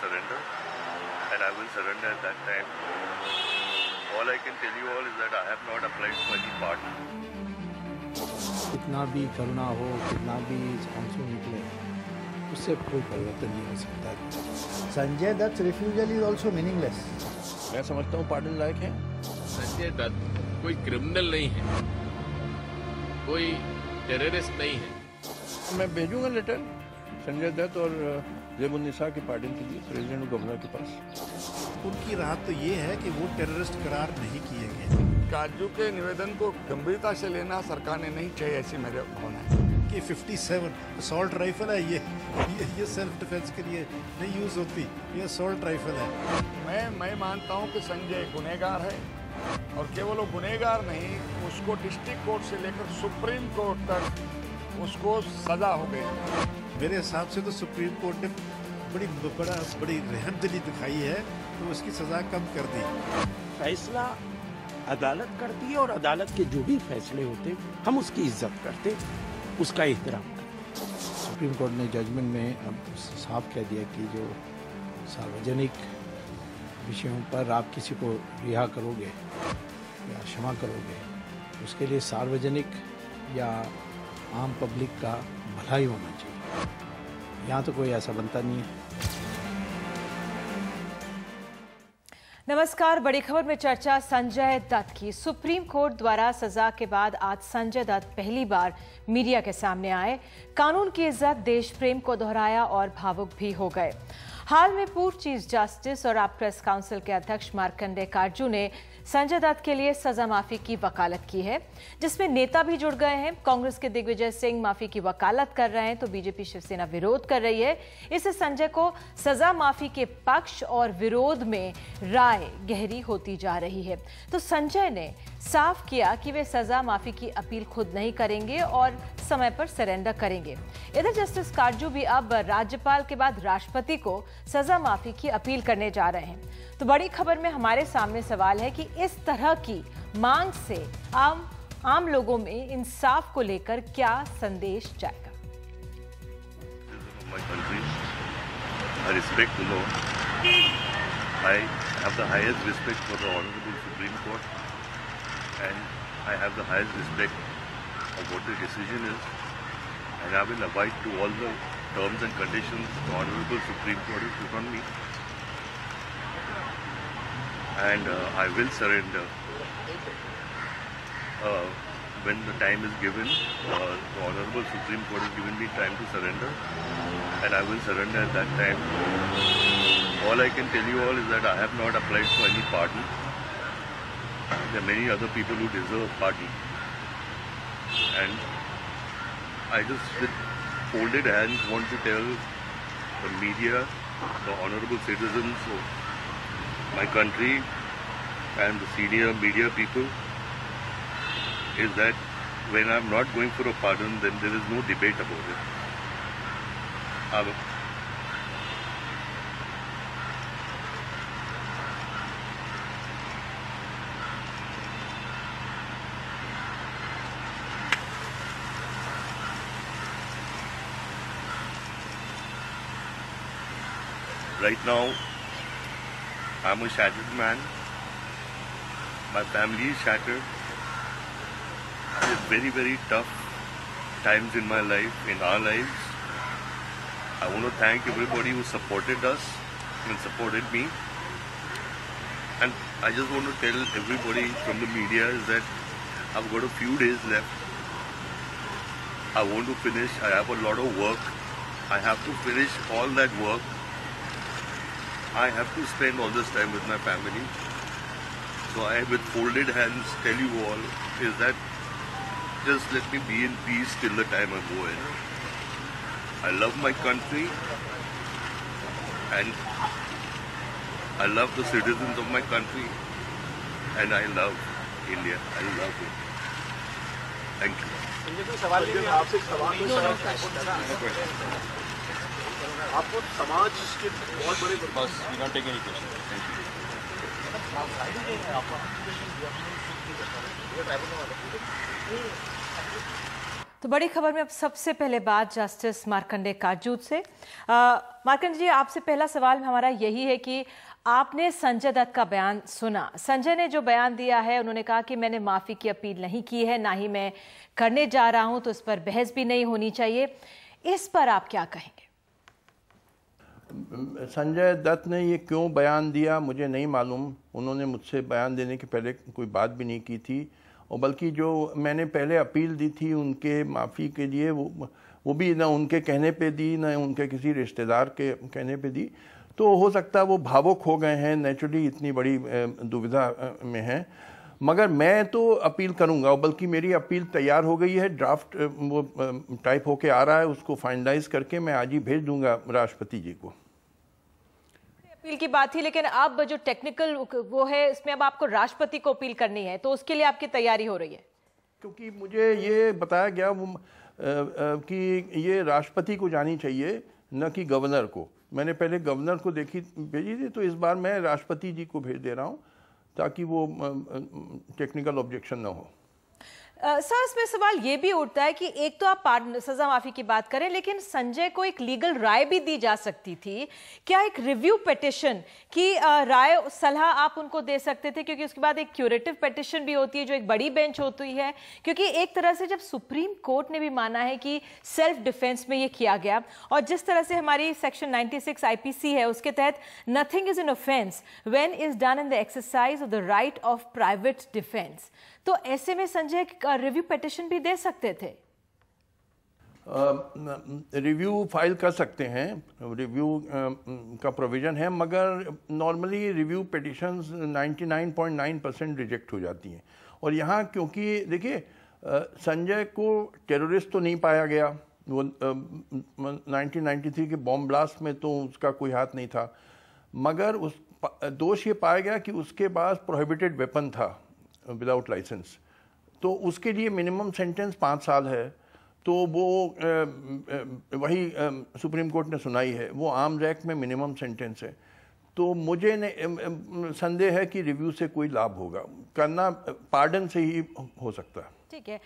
surrender, and I will surrender at that time. All I can tell you all is that I have not applied for any pardon. कितना भी करुणा हो, कितना भी आंसू निकले, उससे कोई परिवर्तन नहीं हो सकता। Sanjay Dutt refusal is also meaningless. मैं समझता हूँ पार्डन लायक है। संजय दत्त कोई क्रिमिनल नहीं है, कोई टेररिस्ट नहीं है। मैं भेजूंगा लेटर संजय दत्त और ज़ैबुन्निसा के पार्डन के लिए प्रेसिडेंट गवर्नर के पास। उनकी राहत तो ये है कि वो टेररिस्ट करार नहीं किए गए। काजू के निवेदन को गंभीरता से लेना सरकार ने नहीं चाहिए, ऐसी मेरे भावना है। कि 57 असॉल्ट राइफल है, ये सेल्फ डिफेंस के लिए नहीं यूज होती, ये असॉल्ट राइफल है। मैं मानता हूं कि संजय गुनहगार है, और केवल वो गुनहगार नहीं, उसको डिस्ट्रिक्ट कोर्ट से लेकर सुप्रीम कोर्ट तक उसको सजा हो गई। मेरे हिसाब से तो सुप्रीम कोर्ट ने बड़ी रहमदिली दिखाई है, तो उसकी सजा कम कर दी। फैसला अदालत करती है और अदालत के जो भी फैसले होते हम उसकी इज्जत करते, उसका एहतराम करते। सुप्रीम कोर्ट ने जजमेंट में अब साफ कह दिया कि जो सार्वजनिक विषयों पर आप किसी को रिहा करोगे या क्षमा करोगे, उसके लिए सार्वजनिक या आम पब्लिक का भला ही होना चाहिए। यहाँ तो कोई ऐसा बनता नहीं है। नमस्कार, बड़ी खबर में चर्चा संजय दत्त की। सुप्रीम कोर्ट द्वारा सजा के बाद आज संजय दत्त पहली बार मीडिया के सामने आए, कानून की इज्जत, देश प्रेम को दोहराया और भावुक भी हो गए। हाल में पूर्व चीफ जस्टिस और आप प्रेस काउंसिल के अध्यक्ष मार्कंडेय काटजू ने संजय दत्त के लिए सजा माफी की वकालत की है, जिसमें नेता भी जुड़ गए हैं। कांग्रेस के दिग्विजय सिंह माफी की वकालत कर रहे हैं, तो बीजेपी शिवसेना विरोध कर रही है। इससे संजय को सजा माफी के पक्ष और विरोध में राय गहरी होती जा रही है। तो संजय ने साफ किया कि वे सजा माफी की अपील खुद नहीं करेंगे और समय पर सरेंडर करेंगे। इधर जस्टिस काटजू भी अब राज्यपाल के बाद राष्ट्रपति को सजा माफी की अपील करने जा रहे हैं। तो बड़ी खबर में हमारे सामने सवाल है कि इस तरह की मांग से आम लोगों में इंसाफ को लेकर क्या संदेश जाएगा। I respect the law. I have the highest respect for the Honorable Supreme Court, and I have the highest respect of what the decision is, and I will abide to all the terms and conditions the Honorable Supreme Court has put on me, and I will surrender when the time is given. The Honorable Supreme Court has given me time to surrender, and I will surrender at that time. All I can tell you all is that I have not applied for any pardon. There are many other people who deserve pardon, and I just with folded hands want to tell the media, the honorable citizens of my country and the senior media people, is that when I'm not going for a pardon, then there is no debate about it. Right now, I'm a shattered man. My family is shattered. It's very, very tough times in my life, in our lives. I want to thank everybody who supported us and supported me. And I just want to tell everybody from the media is that I've got a few days left. I want to finish. I have a lot of work. I have to finish all that work. I have to spend all this time with my family. So I, with folded hands, tell you all is that just let me be in peace till the time I go in. I love my country and I love the citizens of my country and I love India. I love it. Thank you. आपको समाज के बहुत बड़े बस we don't take any question. तो बड़ी खबर में अब सबसे पहले बात जस्टिस मार्कंडे काटजूद से। मार्कंडे जी, आपसे पहला सवाल हमारा यही है कि आपने संजय दत्त का बयान सुना। संजय ने जो बयान दिया है, उन्होंने कहा कि मैंने माफी की अपील नहीं की है, ना ही मैं करने जा रहा हूं, तो इस पर बहस भी नहीं होनी चाहिए। इस पर आप क्या कहेंगे? संजय दत्त ने ये क्यों बयान दिया मुझे नहीं मालूम। उन्होंने मुझसे बयान देने के पहले कोई बात भी नहीं की थी, और बल्कि जो मैंने पहले अपील दी थी उनके माफ़ी के लिए, वो भी ना उनके कहने पे दी, ना उनके किसी रिश्तेदार के कहने पे दी। तो हो सकता है वो भावुक हो गए हैं, नेचुरली इतनी बड़ी दुविधा में हैं। मगर मैं तो अपील करूंगा, बल्कि मेरी अपील तैयार हो गई है, ड्राफ्ट वो टाइप होके आ रहा है, उसको फाइनलाइज करके मैं आज ही भेज दूंगा राष्ट्रपति जी को। अपील की बात थी, लेकिन अब जो टेक्निकल वो है, इसमें अब आपको राष्ट्रपति को अपील करनी है, तो उसके लिए आपकी तैयारी हो रही है? क्योंकि मुझे ये बताया गया कि ये राष्ट्रपति को जानी चाहिए, न कि गवर्नर को। मैंने पहले गवर्नर को भेजी थी, तो इस बार मैं राष्ट्रपति जी को भेज दे रहा हूँ ताकि वो टेक्निकल ऑब्जेक्शन ना हो। सर, इसमें सवाल ये भी उठता है कि एक तो आप सजा माफी की बात करें, लेकिन संजय को एक लीगल राय भी दी जा सकती थी। क्या एक रिव्यू पिटिशन की राय सलाह आप उनको दे सकते थे? क्योंकि उसके बाद एक क्यूरेटिव पिटिशन भी होती है, जो एक बड़ी बेंच होती है। क्योंकि एक तरह से जब सुप्रीम कोर्ट ने भी माना है कि सेल्फ डिफेंस में ये किया गया, और जिस तरह से हमारी सेक्शन 96 IPC है, उसके तहत nothing is an offence when is done in the exercise of the right of private defence, तो ऐसे में संजय रिव्यू पिटिशन भी दे सकते थे। रिव्यू फाइल कर सकते हैं, रिव्यू का प्रोविजन है, मगर नॉर्मली रिव्यू पिटिशंस 99.9% रिजेक्ट हो जाती हैं। और यहाँ क्योंकि देखिए, संजय को टेररिस्ट तो नहीं पाया गया, वो 1993 के बॉम्ब ब्लास्ट में तो उसका कोई हाथ नहीं था, मगर उस दोष ये पाया गया कि उसके पास प्रोहिबिटेड वेपन था विदाउट लाइसेंस, तो उसके लिए मिनिमम सेंटेंस 5 साल है। तो वो वही सुप्रीम कोर्ट ने सुनाई है, वो आर्म्स एक्ट में मिनिमम सेंटेंस है। तो मुझे संदेह है कि रिव्यू से कोई लाभ होगा, करना पार्डन से ही हो सकता है। ठीक है।